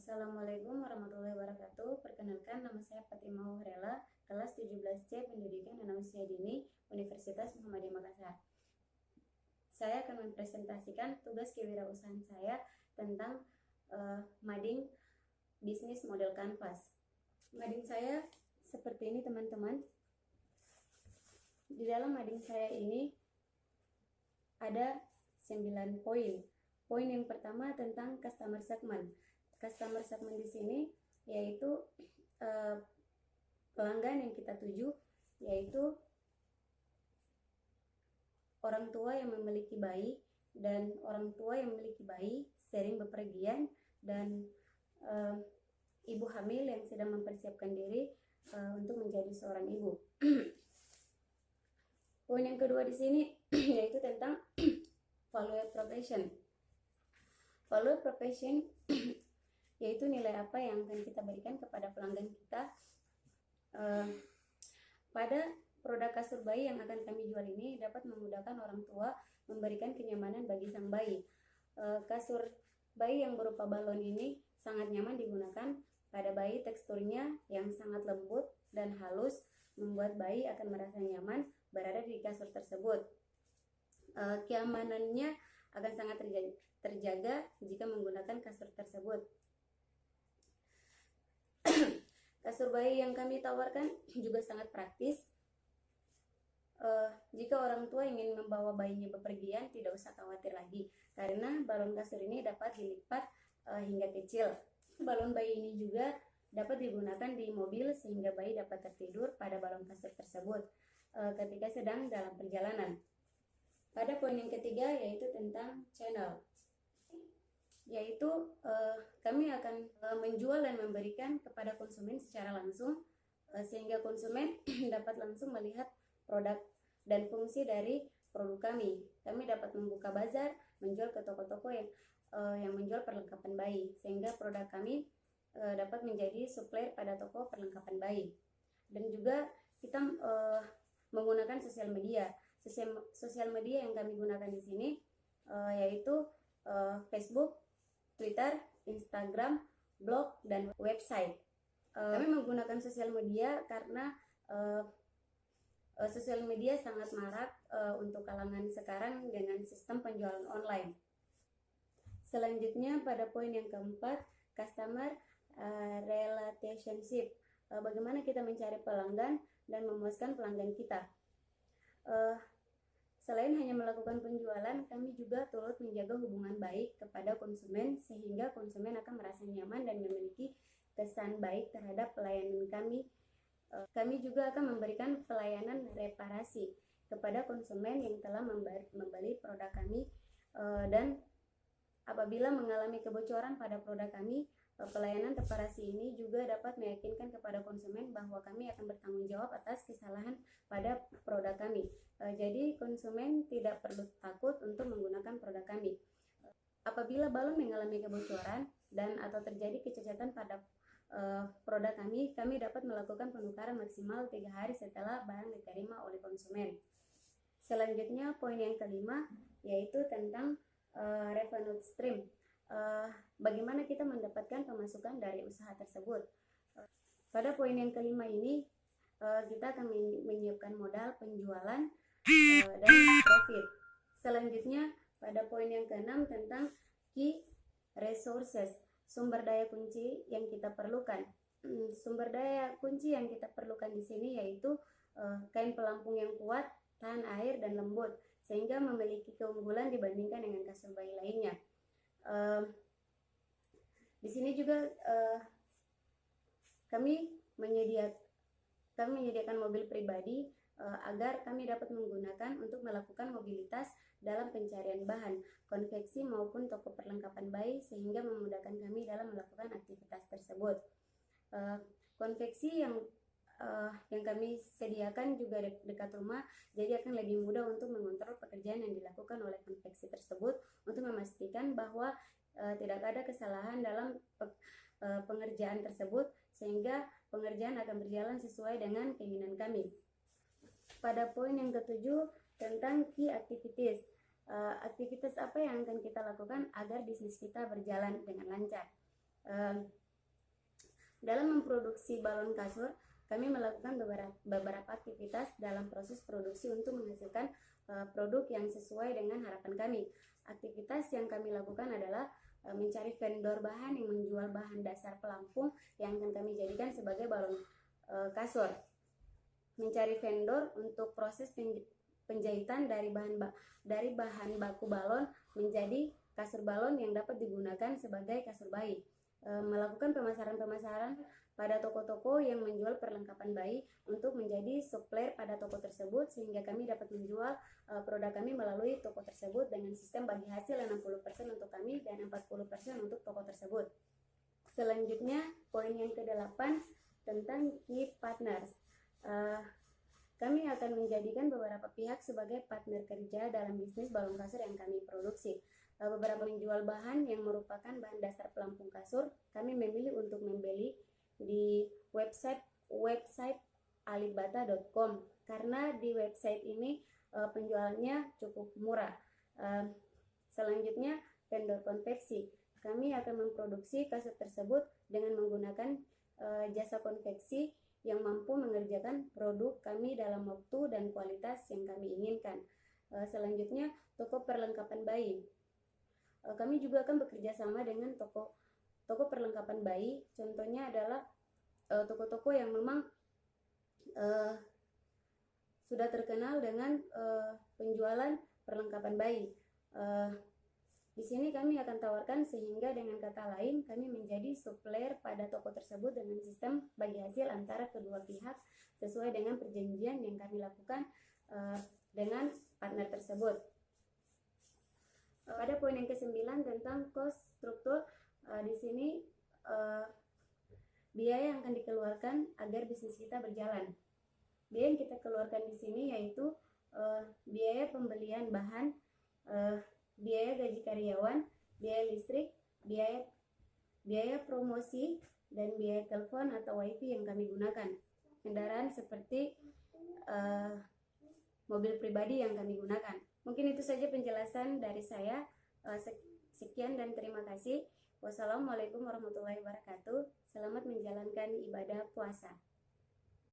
Assalamualaikum warahmatullahi wabarakatuh. Perkenalkan, nama saya Fatimah Wahrela, kelas 17C Pendidikan dan Usia Dini, Universitas Muhammadiyah Makassar. Saya akan mempresentasikan tugas kewirausahaan saya tentang mading bisnis model kanvas. Mading saya seperti ini, teman-teman. Di dalam mading saya ini ada 9 poin. Poin yang pertama tentang customer segment. Customer segment di sini yaitu pelanggan yang kita tuju, yaitu orang tua yang memiliki bayi dan orang tua yang memiliki bayi sering bepergian, dan ibu hamil yang sedang mempersiapkan diri untuk menjadi seorang ibu. Poin yang kedua di sini yaitu tentang value profession. Value profession yaitu nilai apa yang akan kita berikan kepada pelanggan kita pada produk kasur bayi yang akan kami jual ini dapat memudahkan orang tua memberikan kenyamanan bagi sang bayi. Kasur bayi yang berupa balon ini sangat nyaman digunakan pada bayi, teksturnya yang sangat lembut dan halus membuat bayi akan merasa nyaman berada di kasur tersebut. Keamanannya akan sangat terjaga jika menggunakan kasur tersebut. Kasur bayi yang kami tawarkan juga sangat praktis. Jika orang tua ingin membawa bayinya bepergian, tidak usah khawatir lagi, karena balon kasur ini dapat dilipat hingga kecil. Balon bayi ini juga dapat digunakan di mobil sehingga bayi dapat tertidur pada balon kasur tersebut ketika sedang dalam perjalanan. Pada poin yang ketiga yaitu tentang channel, yaitu kami akan menjual dan memberikan kepada konsumen secara langsung, sehingga konsumen dapat langsung melihat produk dan fungsi dari produk kami. Kami dapat membuka bazar, menjual ke toko-toko yang menjual perlengkapan bayi, sehingga produk kami dapat menjadi supplier pada toko perlengkapan bayi. Dan juga kita menggunakan sosial media. Sosial media yang kami gunakan di sini yaitu Facebook, Twitter, Instagram, blog, dan website. Kami menggunakan sosial media karena sosial media sangat marak untuk kalangan sekarang dengan sistem penjualan online. Selanjutnya pada poin yang keempat, customer relationship. Bagaimana kita mencari pelanggan dan memuaskan pelanggan kita. Selain hanya melakukan penjualan, kami juga turut menjaga hubungan baik kepada konsumen sehingga konsumen akan merasa nyaman dan memiliki kesan baik terhadap pelayanan kami. Kami juga akan memberikan pelayanan reparasi kepada konsumen yang telah membeli produk kami, dan apabila mengalami kebocoran pada produk kami, pelayanan reparasi ini juga dapat meyakinkan kepada konsumen bahwa kami akan bertanggung jawab atas kesalahan pada produk kami. Jadi konsumen tidak perlu takut untuk menggunakan produk kami. Apabila balon mengalami kebocoran dan atau terjadi kecacatan pada produk kami dapat melakukan penukaran maksimal 3 hari setelah barang diterima oleh konsumen. Selanjutnya poin yang kelima yaitu tentang revenue stream. Bagaimana kita mendapatkan pemasukan dari usaha tersebut. Pada poin yang kelima ini kita akan menyiapkan modal penjualan dan profit. Selanjutnya pada poin yang keenam tentang key resources, sumber daya kunci yang kita perlukan. Sumber daya kunci yang kita perlukan di sini yaitu kain pelampung yang kuat, tahan air dan lembut, sehingga memiliki keunggulan dibandingkan dengan kasur bayi lainnya. Di sini juga kami menyediakan mobil pribadi agar kami dapat menggunakan untuk melakukan mobilitas dalam pencarian bahan, konveksi maupun toko perlengkapan bayi, sehingga memudahkan kami dalam melakukan aktivitas tersebut. Konveksi yang kami sediakan juga dekat rumah, jadi akan lebih mudah untuk mengontrol pekerjaan yang dilakukan oleh konveksi tersebut untuk memastikan bahwa tidak ada kesalahan dalam pengerjaan tersebut, sehingga pengerjaan akan berjalan sesuai dengan keinginan kami. Pada poin yang ketujuh tentang key activities. Aktivitas apa yang akan kita lakukan agar bisnis kita berjalan dengan lancar. Dalam memproduksi balon kasur, kami melakukan beberapa aktivitas dalam proses produksi untuk menghasilkan produk yang sesuai dengan harapan kami. Aktivitas yang kami lakukan adalah mencari vendor bahan yang menjual bahan dasar pelampung yang akan kami jadikan sebagai balon kasur. Mencari vendor untuk proses penjahitan dari bahan baku balon menjadi kasur balon yang dapat digunakan sebagai kasur bayi. Melakukan pemasaran pada toko-toko yang menjual perlengkapan bayi untuk menjadi supplier pada toko tersebut, sehingga kami dapat menjual produk kami melalui toko tersebut dengan sistem bagi hasil 60% untuk kami dan 40% untuk toko tersebut. Selanjutnya, poin yang ke-8 tentang key partners. Kami akan menjadikan beberapa pihak sebagai partner kerja dalam bisnis balon kasur yang kami produksi. Beberapa menjual bahan yang merupakan bahan dasar pelampung kasur, kami memilih untuk membeli di website alibata.com karena di website ini penjualannya cukup murah. Selanjutnya, vendor konveksi. Kami akan memproduksi kasur tersebut dengan menggunakan jasa konveksi yang mampu mengerjakan produk kami dalam waktu dan kualitas yang kami inginkan. Selanjutnya, toko perlengkapan bayi. Kami juga akan bekerja sama dengan toko perlengkapan bayi. Contohnya adalah toko-toko yang memang sudah terkenal dengan penjualan perlengkapan bayi. Di sini kami akan tawarkan, sehingga dengan kata lain kami menjadi supplier pada toko tersebut dengan sistem bagi hasil antara kedua pihak sesuai dengan perjanjian yang kami lakukan dengan partner tersebut. Pada poin yang ke-9 tentang cost struktur, di sini biaya yang akan dikeluarkan agar bisnis kita berjalan. Biaya yang kita keluarkan di sini yaitu biaya pembelian bahan, biaya gaji karyawan, biaya listrik, biaya promosi, dan biaya telepon atau wifi yang kami gunakan. Kendaraan seperti mobil pribadi yang kami gunakan. Mungkin itu saja penjelasan dari saya. Sekian dan terima kasih. Wassalamualaikum warahmatullahi wabarakatuh. Selamat menjalankan ibadah puasa.